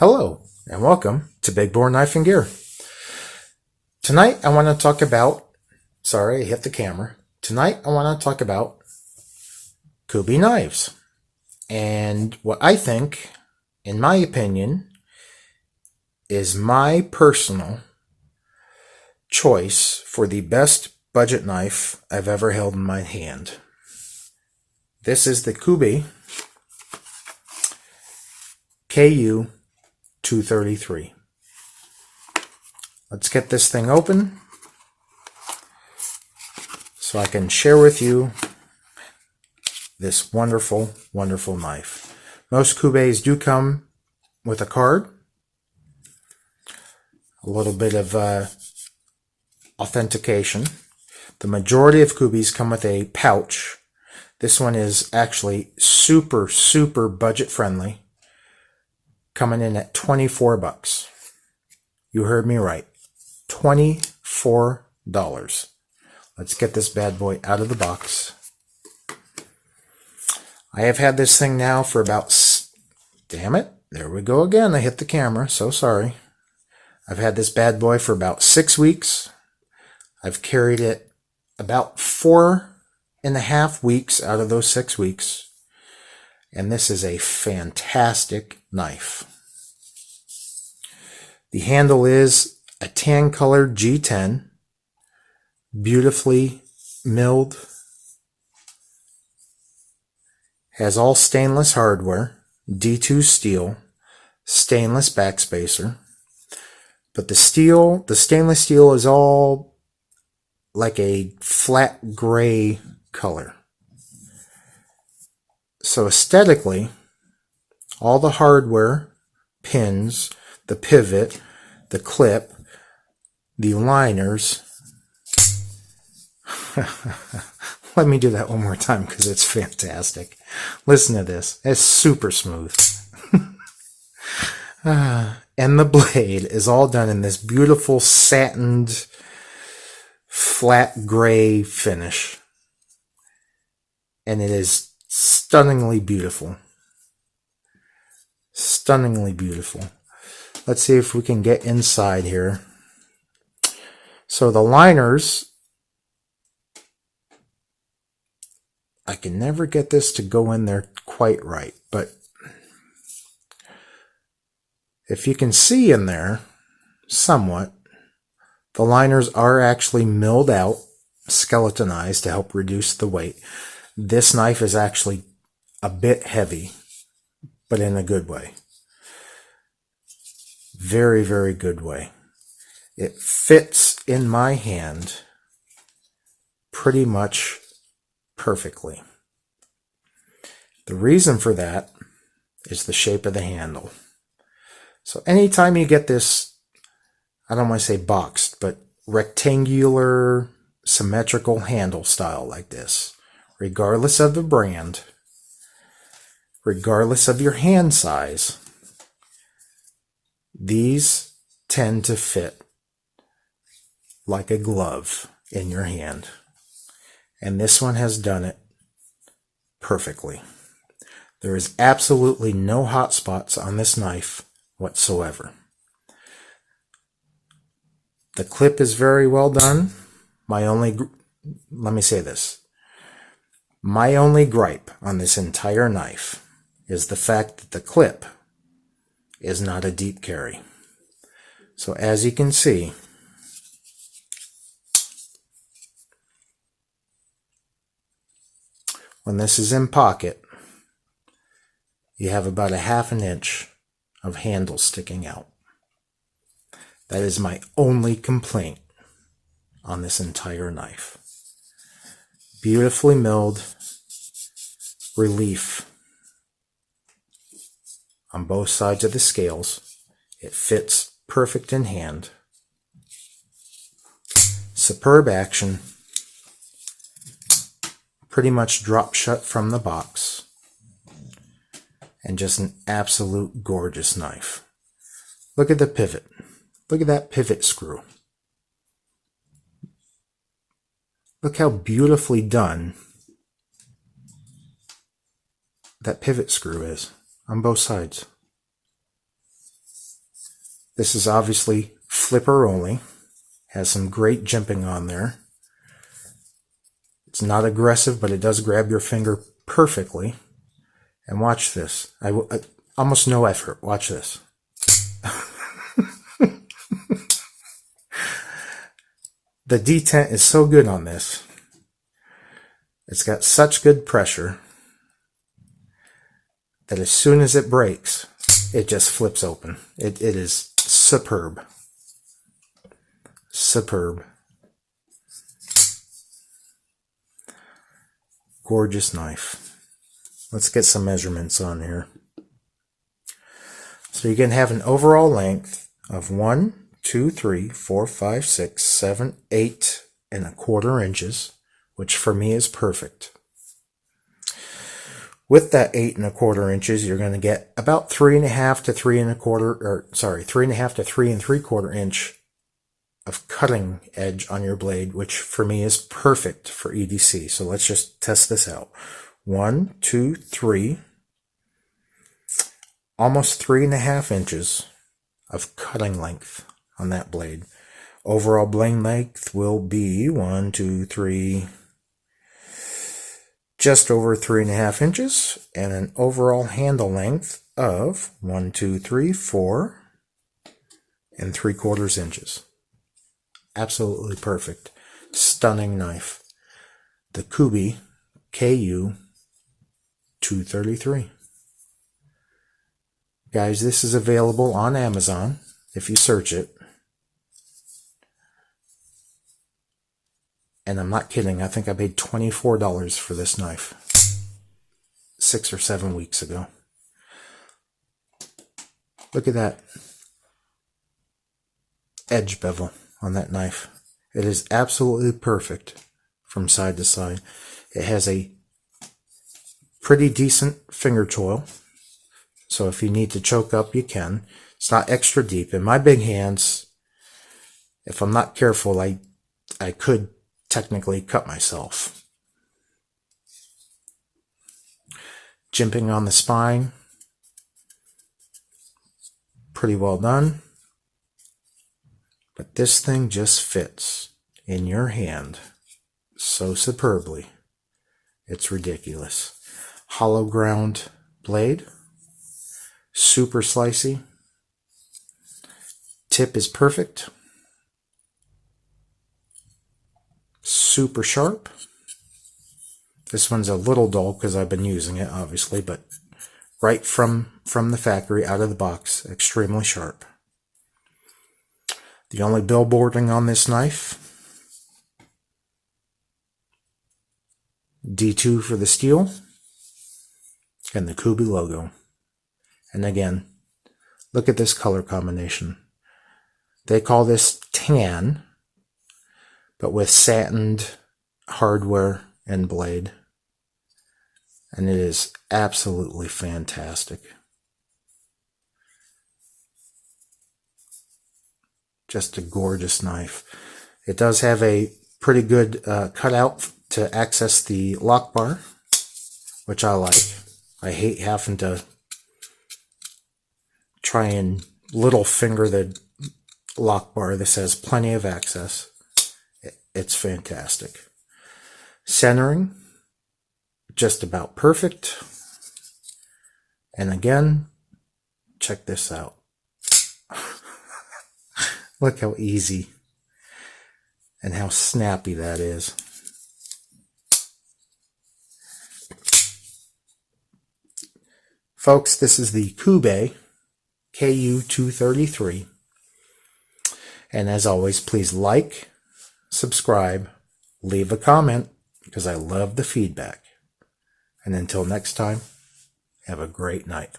Hello, and welcome to Big Bore Knife and Gear. Tonight I want to talk about, sorry, I hit the camera. Tonight I want to talk about Kubey knives and what I think, in my opinion, is my personal choice for the best budget knife I've ever held in my hand. This is the Kubey KU 233. Let's get this thing open so I can share with you this wonderful, wonderful knife. Most Kubeys do come with a card, a little bit of authentication. The majority of Kubeys come with a pouch. This one is actually super, super budget friendly, coming in at 24 bucks. You heard me right. $24. Let's get this bad boy out of the box. I have had this thing now for about, damn it, there we go again. I hit the camera, so sorry. I've had this bad boy for about 6 weeks. I've carried it about 4.5 weeks out of those 6 weeks. And this is a fantastic knife. The handle is a tan colored G10, beautifully milled, has all stainless hardware, D2 steel, stainless backspacer, but the stainless steel is all like a flat gray color. So aesthetically, all the hardware, pins, the pivot, the clip, the liners. Let me do that one more time because it's fantastic. Listen to this. It's super smooth. And the blade is all done in this beautiful satined flat gray finish. And it is stunningly beautiful. Stunningly beautiful. Let's see if we can get inside here. So the liners, I can never get this to go in there quite right, but if you can see in there somewhat, the liners are actually milled out, skeletonized to help reduce the weight. This knife is actually a bit heavy, but in a good way. Very, very good way. It fits in my hand pretty much perfectly. The reason for that is the shape of the handle. So anytime you get this, I don't want to say boxed, but rectangular, symmetrical handle style like this, regardless of the brand, regardless of your hand size, these tend to fit like a glove in your hand. And this one has done it perfectly. There is absolutely no hot spots on this knife whatsoever. The clip is very well done. Let me say this. My only gripe on this entire knife is the fact that the clip is not a deep carry. So as you can see, when this is in pocket, you have about a 1/2 inch of handle sticking out. That is my only complaint on this entire knife. Beautifully milled relief on both sides of the scales. It fits perfect in hand. Superb action. Pretty much drop shut from the box. And just an absolute gorgeous knife. Look at the pivot. Look at that pivot screw. Look how beautifully done that pivot screw is on both sides. This is obviously flipper only. Has some great jimping on there. It's not aggressive, but it does grab your finger perfectly. And watch this. Almost no effort. Watch this. The detent is so good on this. It's got such good pressure that as soon as it breaks, it just flips open. It is superb. Superb. Gorgeous knife. Let's get some measurements on here. So you can have an overall length of 1, 2, 3, 4, 5, 6, 7, 8.25 inches, which for me is perfect. With that 8.25 inches, you're going to get about 3.5 to 3.75 inch of cutting edge on your blade, which for me is perfect for EDC. So let's just test this out. 1, 2, 3, almost 3.5 inches of cutting length on that blade. Overall blade length will be 1, 2, 3, just over 3.5 inches, and an overall handle length of 1, 2, 3, 4.75 inches. Absolutely perfect. Stunning knife. The Kubey KU 233. Guys, this is available on Amazon if you search it. And I'm not kidding, I think I paid $24 for this knife 6 or 7 weeks ago. Look at that edge bevel on that knife. It is absolutely perfect from side to side. It has a pretty decent finger choil, so if you need to choke up, you can. It's not extra deep. In my big hands, if I'm not careful, I could technically cut myself. Jimping on the spine, pretty well done. But this thing just fits in your hand so superbly. It's ridiculous. Hollow ground blade, super slicey. Tip is perfect. Super sharp. This one's a little dull because I've been using it, obviously, but right from the factory, out of the box, extremely sharp. The only billboarding on this knife, D2 for the steel, and the Kubey logo. And again, look at this color combination. They call this tan, but with satined hardware and blade. And it is absolutely fantastic. Just a gorgeous knife. It does have a pretty good cutout to access the lock bar, which I like. I hate having to try and little finger the lock bar. This has plenty of access. It's fantastic. Centering, just about perfect. And again, check this out. Look how easy and how snappy that is. Folks, this is the Kubey KU 233. And as always, please like, subscribe, leave a comment, because I love the feedback. And until next time, have a great night.